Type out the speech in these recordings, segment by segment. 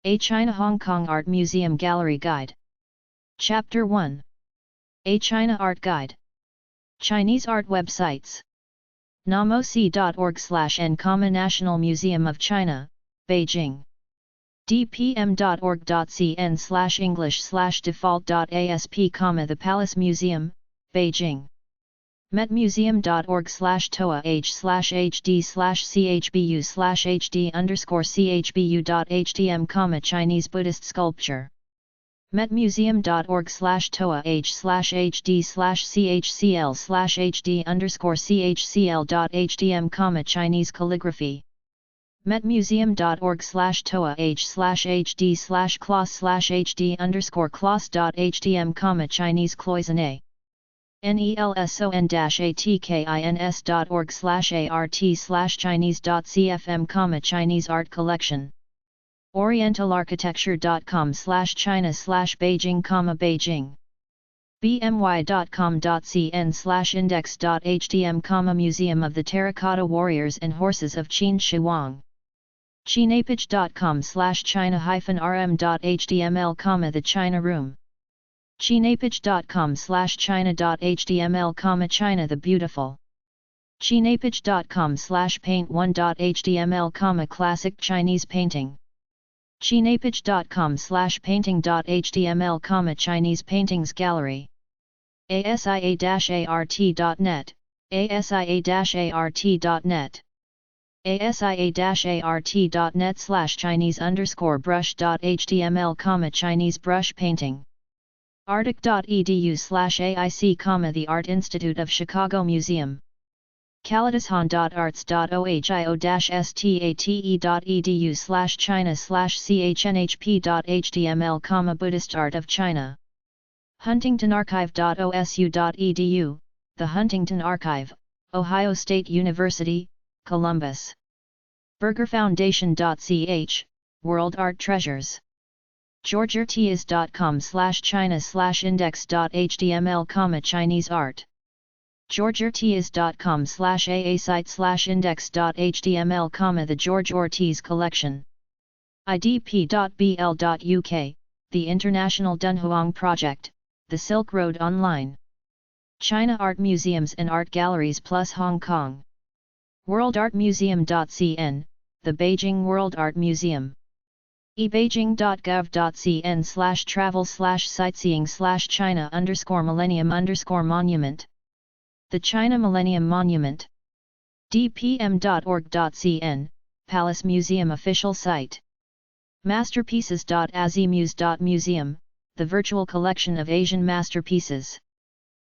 A China Hong Kong Art Museum Gallery Guide. Chapter 1. A China Art Guide. Chinese art websites. namoc.org/n, National Museum of China, Beijing. dpm.org.cn/english/default.asp, The Palace Museum, Beijing. metmuseum.org/toah/hd/chb_chb_htm, Chinese Buddhist sculpture. metmuseum.org/toah/hd/chcl/hd_chcl.htm, Chinese calligraphy. metmuseum.org/toah/hd/class/hd_class.htm, Chinese cloisonne. nelson-atkins.org/art/chinese.cfm, Chinese art collection. orientalarchitecture.com/china/beijing, Beijing. bmy.com.cn/index.htm, Museum of the Terracotta Warriors and Horses of Qin Shi Huang. chinapage.com/china-rm.html, The China Room. chinapage.com/china.html, China the Beautiful. chinapage.com/paint1.html, Classic Chinese painting. chinapage.com/painting.html, Chinese paintings gallery. asia-art.net, asia-art.net. asia-art.net/Chinese_brush.html, Chinese brush painting. arctic.edu/aic, The Art Institute of Chicago Museum. kalidasan.arts.ohio-state.edu/china/chnhp.html, Buddhist Art of China. huntingtonarchive.osu.edu, The Huntington Archive, Ohio State University, Columbus. burgerfoundation.ch, World Art Treasures. georgeortiz.com/china/index.html, Chinese art. georgeortiz.com/aasite/index.html, The George Ortiz Collection. idp.bl.uk, The International Dunhuang Project, The Silk Road Online. China Art Museums and Art Galleries plus Hong Kong. worldartmuseum.cn, The Beijing World Art Museum. ebeijing.gov.cn/travel/sightseeing/China_Millennium_Monument. The China Millennium Monument. dpm.org.cn, Palace Museum official site. masterpieces.azimuse.museum, The virtual collection of Asian masterpieces.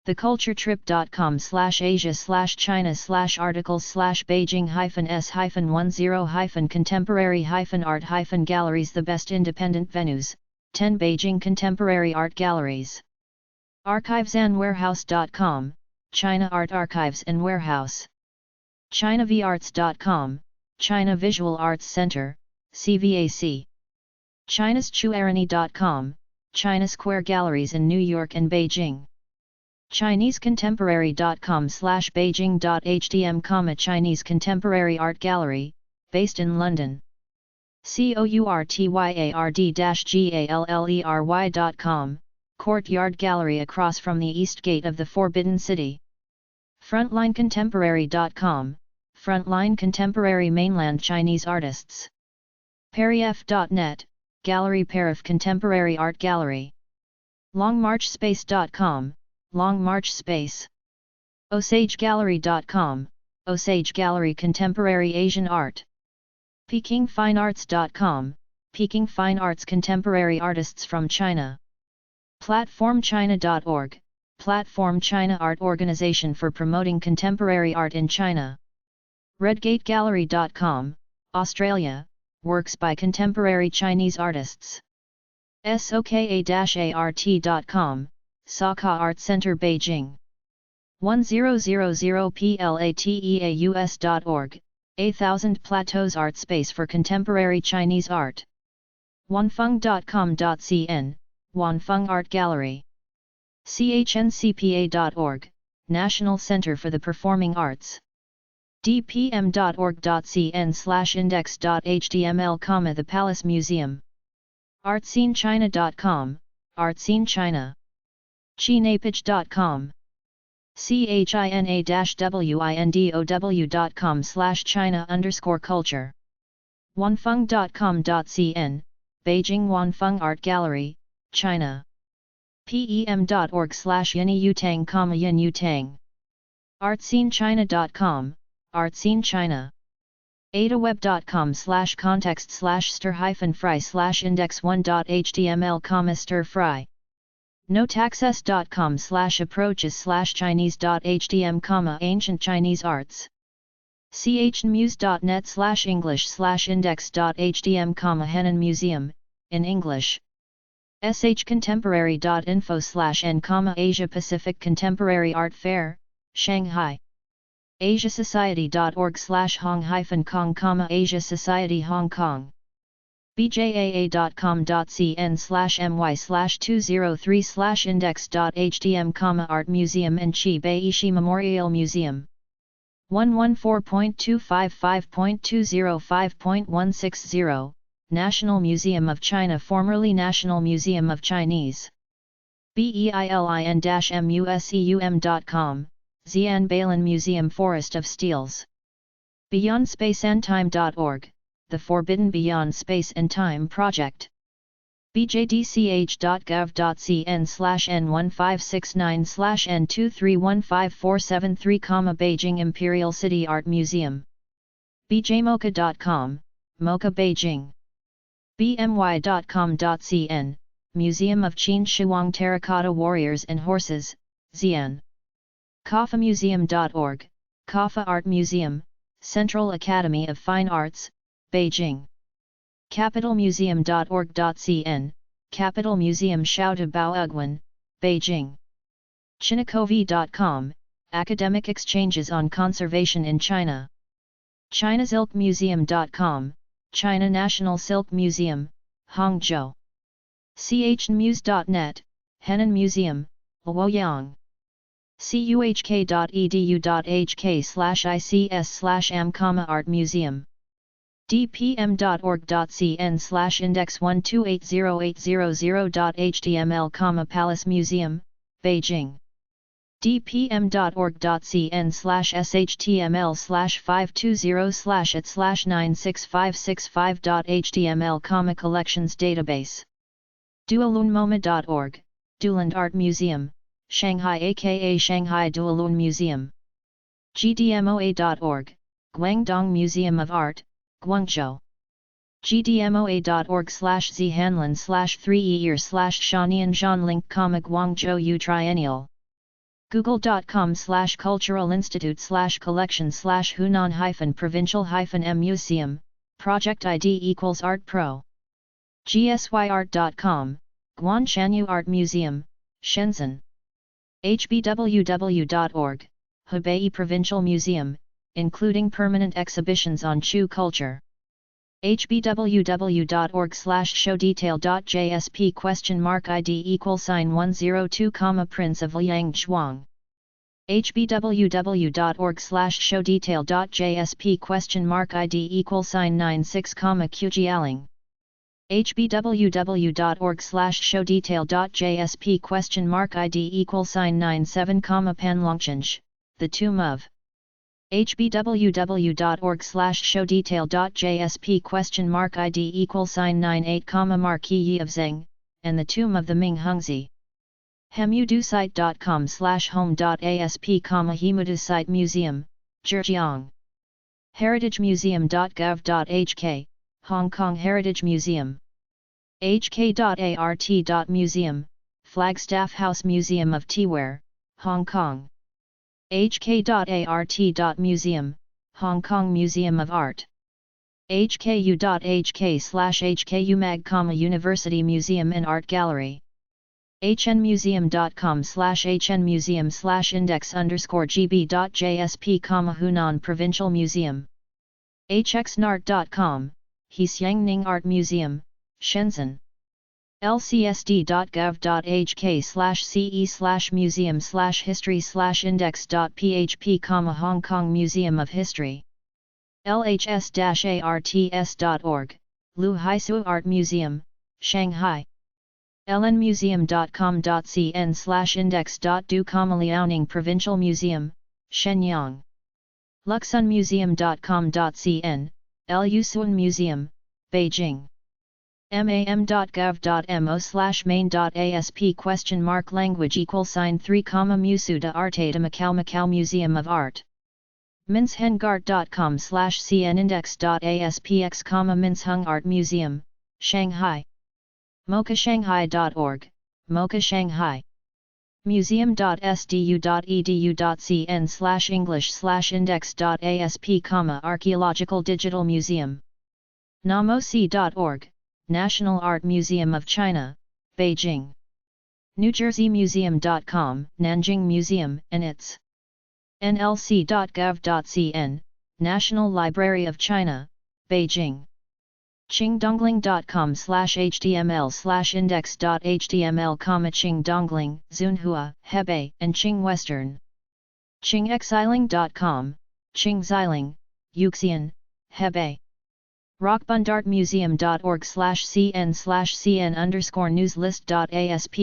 theculturetrip.com/asia/articles/Beijing-s-10-contemporary-art-galleries, The best independent venues, 10 Beijing contemporary art galleries. archivesandwarehouse.com, China Art Archives and Warehouse. chinavarts.com, China Visual Arts Center, CVAC. chinaschuerani.com, China Square Galleries in New York and Beijing. chinesecontemporary.com/beijing.htm, Chinese Contemporary Art Gallery, based in London. courtyard-gallery.com, Courtyard Gallery across from the East Gate of the Forbidden City. frontlinecontemporary.com, Frontline Contemporary mainland Chinese artists. parif.net, Gallery Parif Contemporary Art Gallery. longmarchspace.com, Long March Space. osagegallery.com, Osage Gallery Contemporary Asian Art. pekingfinearts.com, Peking Fine Arts Contemporary Artists from China. platformchina.org, Platform China Art Organization for promoting contemporary art in China. redgategallery.com, Australia, works by contemporary Chinese artists. soka-art.com, Soka Art Center Beijing. 1000plateaus.org, 1000 Plateaus Art Space for Contemporary Chinese Art. wanfeng.com.cn, Wanfeng Art Gallery. chncpa.org, National Center for the Performing Arts. dpm.org.cn/index.html, The Palace Museum. artscenechina.com, artscenechina. Chinapage.com. china-window.com/china_culture. wanfeng.com.cn, Beijing Wanfeng Art Gallery, China. pem.org/yinyutang, yinyutang. artscenechina.com, artscenechina. adaweb.com/context/stir-fry/index1.html, stir-fry. notaccess.com/approaches/chinese.htm, ancient Chinese arts. chnmuse.net/english/index.htm, Henan Museum, in English. shcontemporary.info/n, Asia Pacific Contemporary Art Fair, Shanghai. asiasociety.org/hong-kong, Asia Society Hong Kong. bjaa.com.cn/my/203/index.htm, Art Museum and Qi-Beishi Memorial Museum. 114.255.205.160, National Museum of China, formerly National Museum of Chinese. beilin-museum.com, Xian Bailin Museum, Forest of Steels. BeyondSpaceandTime.org, the Forbidden Beyond Space and Time Project. bjdch.gov.cn/n1569/n2315473, Beijing Imperial City Art Museum. bjmocha.com, Mocha Beijing. bmy.com.cn, Museum of Qin Shuang Terracotta Warriors and Horses, Xi'an. kafamuseum.org, Kafa Art Museum, Central Academy of Fine Arts, Beijing. capitalmuseum.org.cn, Capital Museum Shaotabao, Beijing. chinacovi.com, Academic Exchanges on Conservation in China. chinasilkmuseum.com, China National Silk Museum, Hangzhou. chnmuse.net, Henan Museum, Luoyang. cuhk.edu.hk/ics/am, Art Museum. dpm.org.cn/index1280800.html, Palace Museum, Beijing. dpm.org.cn/shtml/520/@/96565.html, Collections Database. dualunmoma.org, Duland Art Museum, Shanghai aka Shanghai Dualun Museum. gdmoa.org, Guangdong Museum of Art, Guangzhou. gdmoa.org/zhanlin/3e/Shanian link, Guangzhou U Triennial. google.com/cultural institute/collection/hunan-provincial-museum, project ID = Art Pro. gsyart.com, Guanshanyu Art Museum, Shenzhen. hbww.org, Hebei Provincial Museum, including permanent exhibitions on Chu culture. hbww.org/showdetail.jsp?ID =102, Prince of Liang Zhuang. hbww.org/showdetail.jsp?ID =96, Qjialing. hbww.org/showdetail.jsp?ID =97, Panlongchanj, the Tomb of. hbww.org/showdetail.jsp?ID =98, Marquis Yi of Zheng, and the Tomb of the Ming Hongzhi. hemudusite.com/home.asp, Hemudusite Museum, Zhejiang. heritagemuseum.gov.hk, Hong Kong Heritage Museum. hk.art.museum, Flagstaff House Museum of Teaware, Hong Kong. hk.art.museum, Hong Kong Museum of Art. hku.hk/hkumag, University Museum and Art Gallery. hnmuseum.com/hnmuseum/index_gb.jsp, Hunan Provincial Museum. hxnart.com, Hexiangning Art Museum, Shenzhen. lcsd.gov.hk/ce/museum/history/index.php, Hong Kong Museum of History. lhs-arts.org, Lu Haisui Art Museum, Shanghai. lnmuseum.com.cn/index.du Liaoning Provincial Museum, Shenyang. luxunmuseum.com.cn, Lusuen Museum, Beijing. mam.gov.mo/main.asp ?language =3, Museu d'Arte de Macau Museum of Art. minshengart.com/cnindex.aspx, Minsheng Art Museum, Shanghai. mocashanghai.org, Mocha Shanghai. museum.sdu.edu.cn/english/index.asp, Archaeological Digital Museum. namoc.org, National Art Museum of China, Beijing. newjerseymuseum.com, Nanjing Museum and its. nlc.gov.cn, National Library of China, Beijing. qingdongling.com/html/index.html, Qingdongling, Zunhua, Hebei, and Qing Western. qingxiling.com, Qingxiling, Yuxian, Hebei. rockbundartmuseum.org/cn/cn_newslist.asp,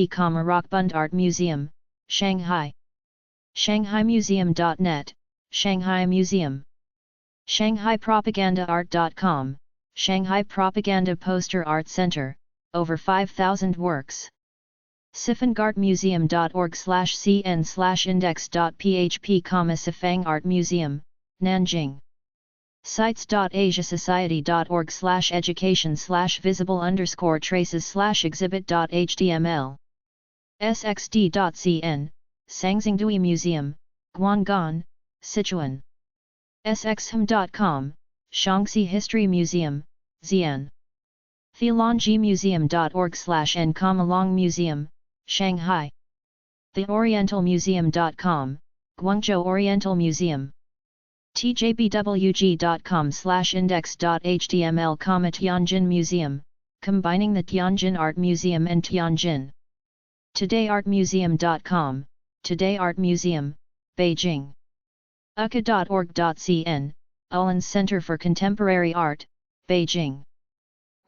Rockbund Art Museum, Shanghai. shanghaimuseum.net, Shanghai Museum. shanghaipropagandaart.com, Shanghai Propaganda Poster Art Center, over 5,000 works. sifangartmuseum.org/cn/index.php, Sifang Art Museum, Nanjing. sites.asiasociety.org/education/visible_traces/exhibit.html. sxd.cn, Sangxingdui Museum, Guanggan, Sichuan. sxham.com, Shaanxi History Museum, Xi'an. theolongmuseum.org/n, Long Museum, Shanghai. theorientalmuseum.com, Guangzhou Oriental Museum. tjbwg.com/index.html, Tianjin Museum, combining the Tianjin Art Museum and Tianjin. todayartmuseum.com, Today Art Museum, Beijing. uka.org.cn, Ullin Center for Contemporary Art, Beijing.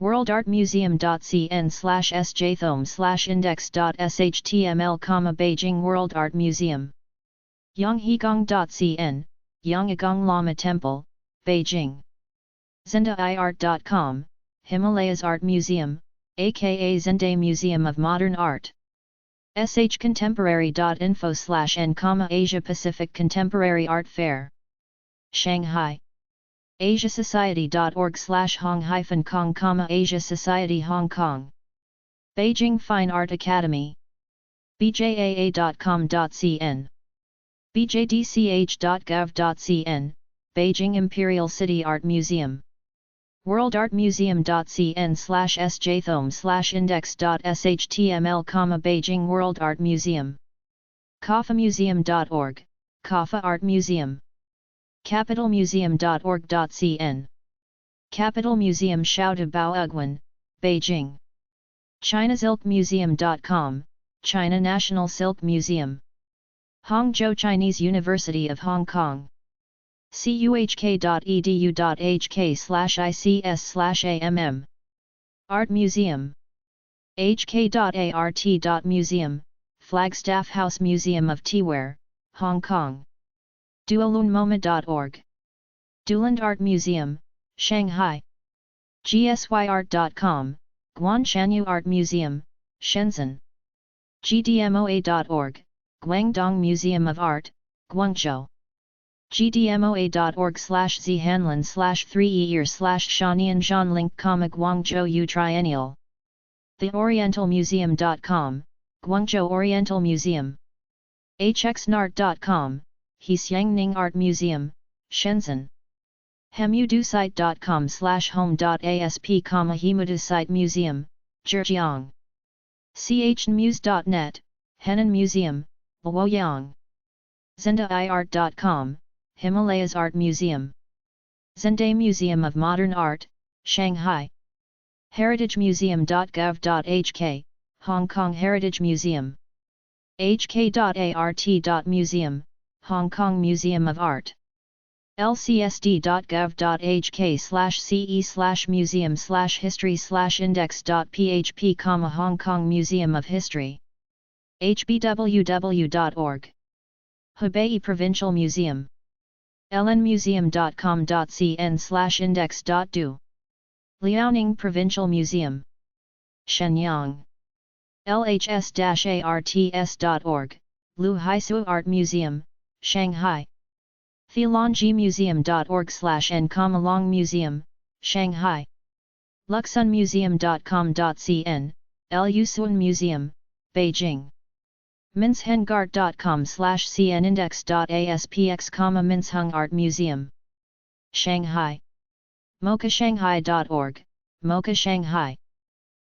worldartmuseum.cn/sjthome/index.shtml, Beijing World Art Museum. yanghegong.cn, Yanghegong Lama Temple, Beijing. zendaiart.com, Himalayas Art Museum, aka Zendai Museum of Modern Art. shcontemporary.info/n, Asia Pacific Contemporary Art Fair, Shanghai. asiasociety.org/hong-kong, Asia Society Hong Kong. Beijing Fine Art Academy. bjaa.com.cn. bjdch.gov.cn, Beijing Imperial City Art Museum. worldartmuseum.cn/sjthome/index.shtml, Beijing World Art Museum. kafamuseum.org, Kafa Art Museum. capitalmuseum.org.cn. Capital Museum Shaodabao-Ugwan, Beijing. chinazilkmuseum.com, China National Silk Museum. Hangzhou Chinese University of Hong Kong. cuhk.edu.hk/ics/amm. Art Museum. hk.art.museum, Flagstaff House Museum of Teaware, Hong Kong. duolunmoma.org. Duland Art Museum, Shanghai. gsyart.com, Guanshanyu Art Museum, Shenzhen. gdmoa.org, Guangdong Museum of Art, Guangzhou. gdmoa.org/zhanlan/3-year/Shanian Link, Guangzhou U Triennial. theorientalmuseum.com, Guangzhou Oriental Museum. hxnart.com, Hexiangning Art Museum, Shenzhen. hemudusite.com/home.asp, Hemudusite Museum, Zhejiang. chnmuse.net, Henan Museum, Luoyang. zendaiart.com, Himalayas Art Museum. Zendai Museum of Modern Art, Shanghai. heritagemuseum.gov.hk, Hong Kong Heritage Museum. hk.art.museum, Hong Kong Museum of Art. lcsd.gov.hk/ce/museum/history/index.php, Hong Kong Museum of History. hbww.org. Hebei Provincial Museum. lnmuseum.com.cn/index.do. Liaoning Provincial Museum. Shenyang. lhs-arts.org, Lu Haisui Art Museum, Shanghai. Thielongmuseum.org/n, Long Museum, Shanghai. luxunmuseum.com.cn, Lusun Museum, Beijing. minshengart.com/cnindex.aspx, Minsheng Art Museum, Shanghai. mocashanghai.org, Mocha Shanghai.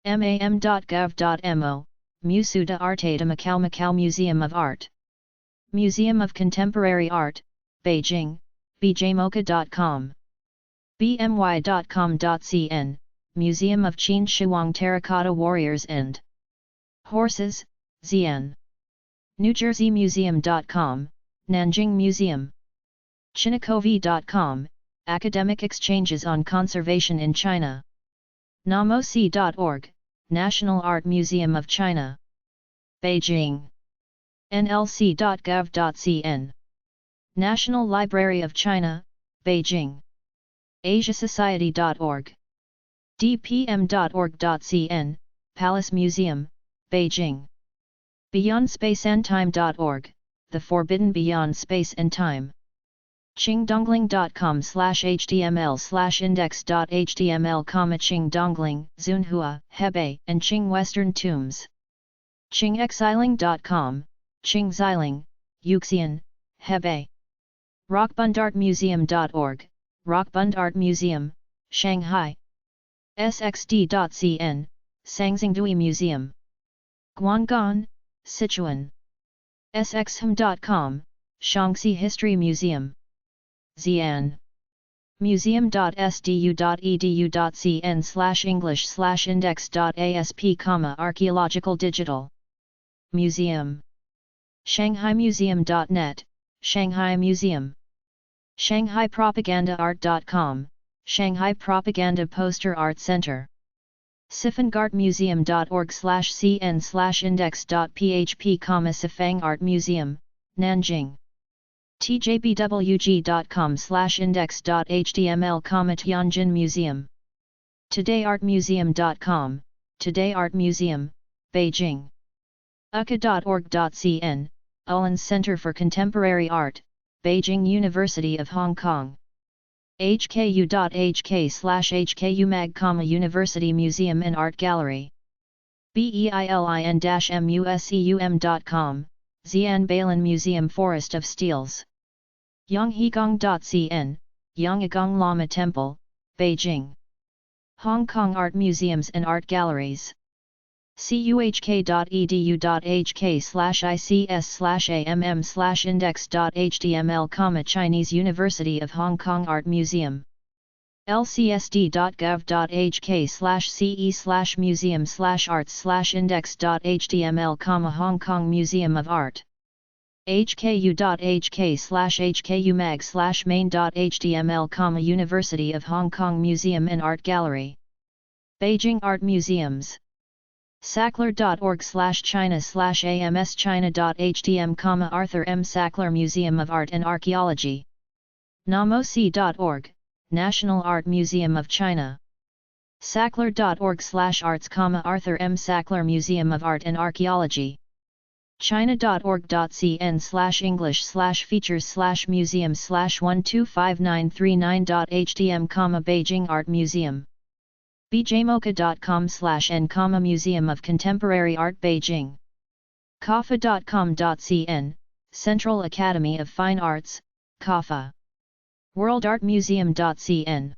mam.gov.mo, Museu d'Arte de Macau, Macau Museum of Art. Museum of Contemporary Art, Beijing, bjmocha.com. bmy.com.cn, Museum of Qin Shi Terracotta Warriors and Horses, Xi'an. NewJerseyMuseum.com, Nanjing Museum. Chinacovi.com, Academic Exchanges on Conservation in China. namosi.org, National Art Museum of China, Beijing. nlc.gov.cn, National Library of China, Beijing. asiasociety.org. dpm.org.cn, Palace Museum, Beijing. BeyondSpaceandTime.org, The Forbidden Beyond Space and Time. qingdongling.com/html/index.html, Qingdongling, Zunhua, Hebei, and Qing Western Tombs. qingxiling.com, Qingxiling, Yuxian, Hebei. rockbundartmuseum.org, Rockbund Art Museum, Shanghai. sxd.cn, Sangxingdui Museum. Guanggan, Sichuan. sxhm.com, Shaanxi History Museum. Xi'an. museum.sdu.edu.cn/english/index.asp, Archaeological Digital Museum. shanghaimuseum.net, Shanghai Museum. shanghaipropagandaart.com, Shanghai Propaganda Poster Art Center. sifangartmuseum.org/cn/index.php, Sifang Art Museum, Nanjing. tjbwg.com/index.html, Tianjin Museum. todayartmuseum.com, Today Art Museum, Beijing. uca.org.cn, Ullin Center for Contemporary Art, Beijing University of Hong Kong. hku.hk/hkumag, University Museum and Art Gallery. beilin-museum.com, Xi'an Bailin Museum, Forest of Steels. Yonghegong.cn, Yonghegong Lama Temple, Beijing. Hong Kong Art Museums and Art Galleries. cuhk.edu.hk/ics/amm/index.html, Chinese University of Hong Kong Art Museum. lcsd.gov.hk/ce/museum/arts/index.html, Hong Kong Museum of Art. hku.hk/hkumag/main.html, University of Hong Kong Museum and Art Gallery. Beijing Art Museums. sackler.org/china/amschina.htm, Arthur M. Sackler Museum of Art and Archaeology. namosi.org, National Art Museum of China. sackler.org/arts, Arthur M. Sackler Museum of Art and Archaeology. china.org.cn/english/features/museum/125939.htm, Beijing Art Museum. bjmocha.com/n, Museum of Contemporary Art, Beijing. kafa.com.cn, Central Academy of Fine Arts, Kafa. worldartmuseum.cn.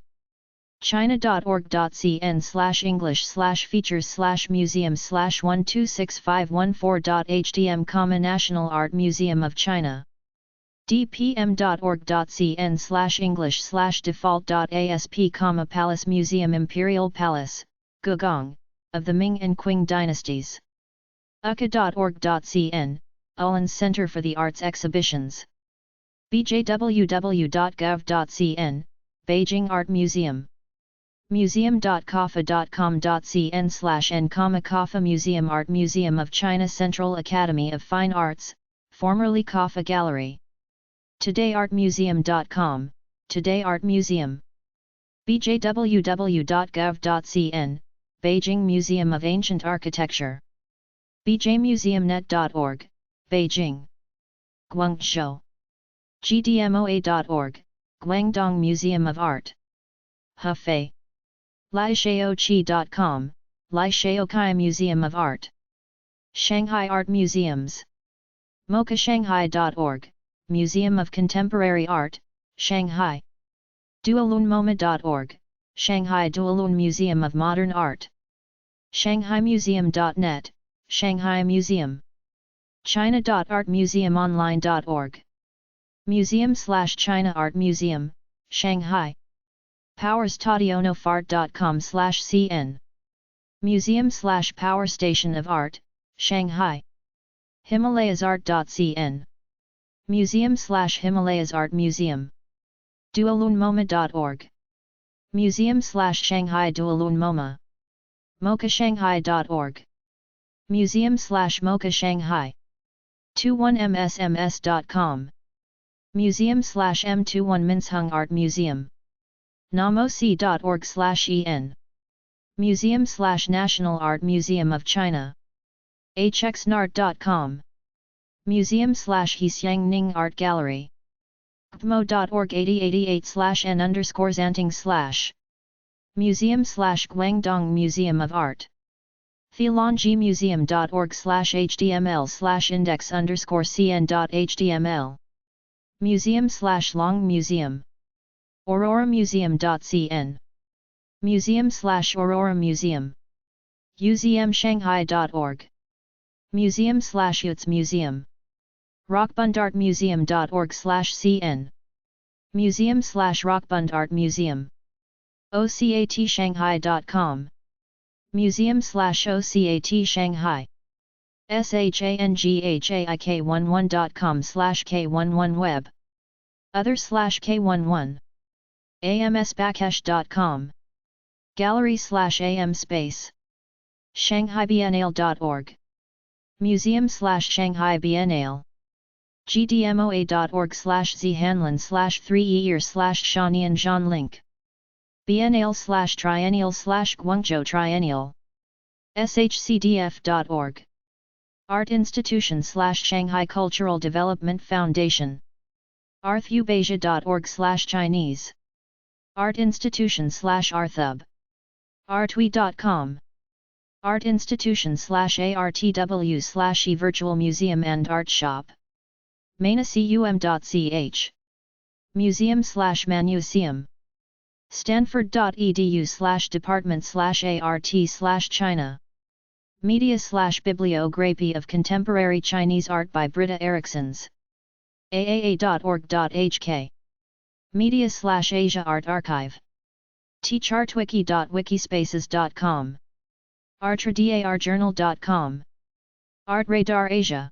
china.org.cn/english/features/museum/126514.htm, National Art Museum of China. dpm.org.cn/english/default.asp, Palace Museum, Imperial Palace, Gugong, of the Ming and Qing dynasties. uca.org.cn, Ullin Center for the Arts Exhibitions. bjww.gov.cn, Beijing Art Museum. museum.kafa.com.cn/n, Museum Art Museum of China Central Academy of Fine Arts, formerly Kafa Gallery. todayartmuseum.com, Today Art Museum. bjww.gov.cn, Beijing Museum of Ancient Architecture. bjmuseumnet.org, Beijing. Guangzhou. gdmoa.org, Guangdong Museum of Art. Hefei. Laishaoqi.com, Laishaoqi Museum of Art. Shanghai Art Museums. mocashanghai.org, Museum of Contemporary Art, Shanghai. dualunmoma.org, Shanghai Dualun Museum of Modern Art. shanghaimuseum.net, Shanghai Museum. china.artmuseumonline.org. museum/China Art Museum, Shanghai. powerstadionofart.com/cn. museum/Power Station of Art, Shanghai. himalayasart.cn. museum/Himalayas Art Museum. dualunmoma.org. museum/Shanghai Dualun Moma. mocashanghai.org. museum/Mocha Shanghai. 21msms.com. museum/M21 Minsheng Art Museum. namoc.org/en. museum/National Art Museum of China. hxnart.com. museum/Hexiangning Art Gallery. gmo.org 8088/n_zanting/. museum/Guangdong Museum of Art. theolongmuseum.org/hdml/index_cn.html. museum/Long Museum. auroramuseum.cn. museum/Aurora Museum. uzmshanghai.org. museum/Yutz Museum. rockbundartmuseum.org/cn. museum/Rockbund Art Museum. ocatshanghai.com. museum/OCAT Shanghai. shanghai11.com/k11web. other/k11. amsbakesh.com. gallery/amspace. shanghaibiennale.org. museum/Shanghai Biennale. gdmoa.org/zhanlin/3year/Shanian link. biennale/triennial/Guangzhou Triennial. shcdf.org. Art Institution/Shanghai Cultural Development Foundation. arthubasia.org/Chinese. Art Institution/Arthub. artwe.com. Art Institution/ARTW/E Virtual Museum and Art Shop. manacum.ch. museum/Manuseum. stanford.edu/department/art/China. media/bibliography of contemporary Chinese art by Britta Ericksons. aaa.org.hk. media/Asia Art Archive. teachartwiki.wikispaces.com. artradarjournal.com. Art Radar Asia.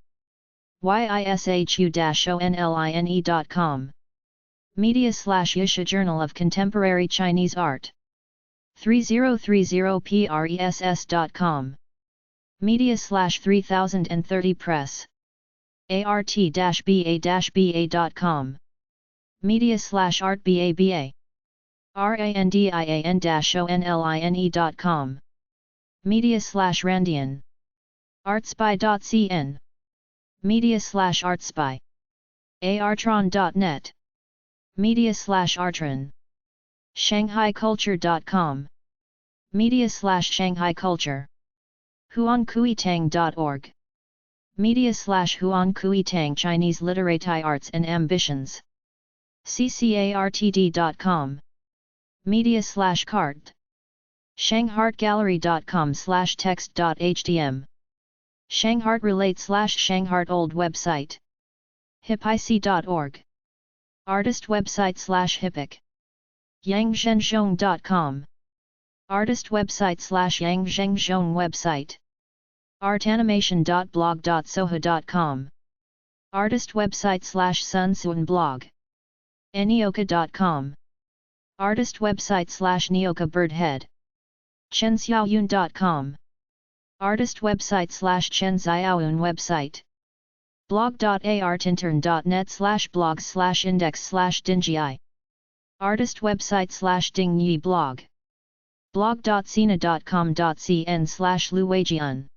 yishu-online.com. media/Yisha Journal of Contemporary Chinese Art. 3030press.com. media/3030 Press. art-ba-ba.com. media/artbaba. randian-online.com. media/Randian. artspy.cn. media/Artspy. artron.net. media/Artron. shanghaiculture.com. media/Shanghai Culture. huangkuitang.org. media/Huangkuitang Chinese Literati Arts and Ambitions. ccartd.com. media/Cart. shanghartgallery.com/text.htm. shanghartrelate/Shanghart Old website. hipic.org. Artist website/Hipic. yangzhenzhong.com. Artist website/Yangzhenzhong website. artanimation.blog.soho.com. Artist website / Sun Suan blog. Neoka.com. Artist website / Neoka Birdhead. ChenXiaoyun.com. Artist website / Chen Xiaoyun website. blog.artintern.net /blogs /index /dingi. Artist website / Dingyi blog. blog.sina.com.cn /luweijian.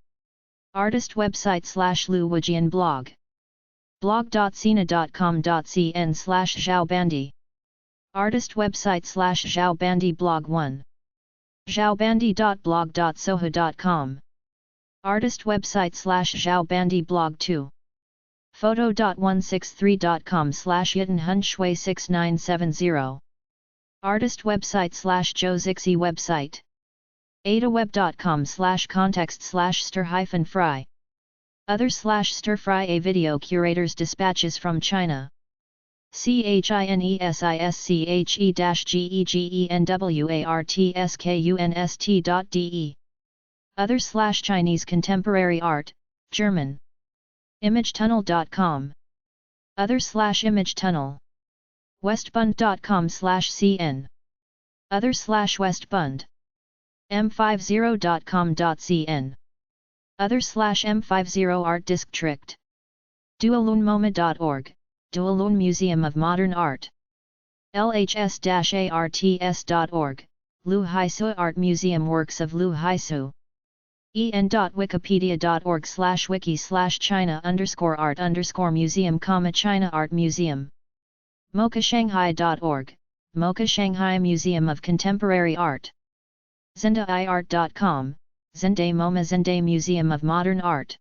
Artist website / Luweijian blog. blog.sina.com.cn /zhaobandi. Artist website / zhaobandi blog 1. zhaobandi.blog.soha.com. Artist website / zhaobandi blog 2. photo.163.com /yitanhunshui6970. Artist website / Zhou website. adaweb.com /context /stir-fry. Other /stir-fry a video curators dispatches from China. CHINESISCHEGENWARTSKUNST.de. Other / Chinese contemporary art, German. imagetunnel.com. Other / image tunnel. westbund.com /cn. Other / westbund. m50.com.cn. Other / m50 art district. dualunmoma.org, Dualun Museum of Modern Art. lhs-arts.org, Lu Haisu Art Museum Works of Lu Haisu. en.wikipedia.org /wiki /China_art_museum, China Art Museum. mokashanghai.org, Mocha Shanghai Museum of Contemporary Art. zendaiart.com, Zende MoMA Zende Museum of Modern Art.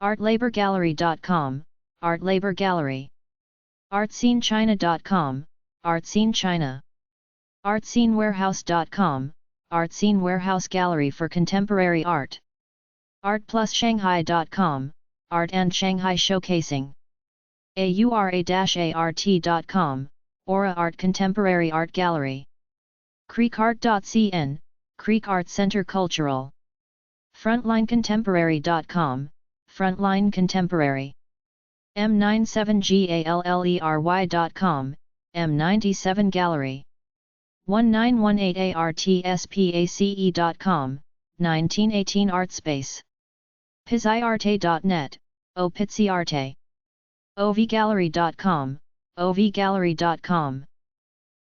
artlaborgallery.com, Art Labor Gallery. artscenechina.com, Artscene China. artscenewarehouse.com, Artscene Warehouse Gallery for Contemporary Art. artplusshanghai.com, Art and Shanghai Showcasing. aura-art.com, Aura Art Contemporary Art Gallery. creekart.cn, Creek Art Center Cultural. frontlinecontemporary.com, Frontline Contemporary. m97gallery.com, M97 Gallery. 1918artspace.com, 1918 Artspace. pizziarte.net, O Pizziarte. ovgallery.com, ovgallery.com.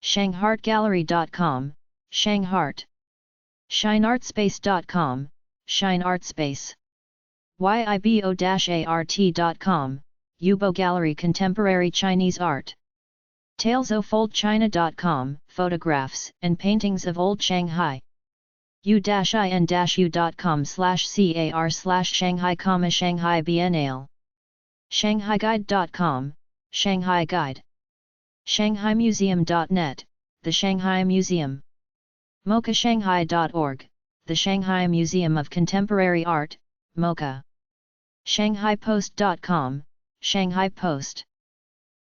shanghartgallery.com, Shanghart. shineartspace.com, shineartspace. yibo-art.com, Yubo Gallery Contemporary Chinese Art. talesofoldchina.com, photographs and paintings of old Shanghai. u-in-u.com /car/Shanghai, Shanghai Biennale. shanghaiguide.com, Shanghai Guide. shanghaimuseum.net, the Shanghai Museum. mokashanghai.org, the Shanghai Museum of Contemporary Art, MoCA. shanghaipost.com, Shanghai Post.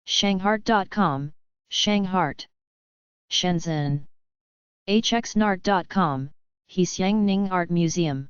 shanghart.com, Shanghart. Shenzhen. hxnart.com, Hexiangning Art Museum.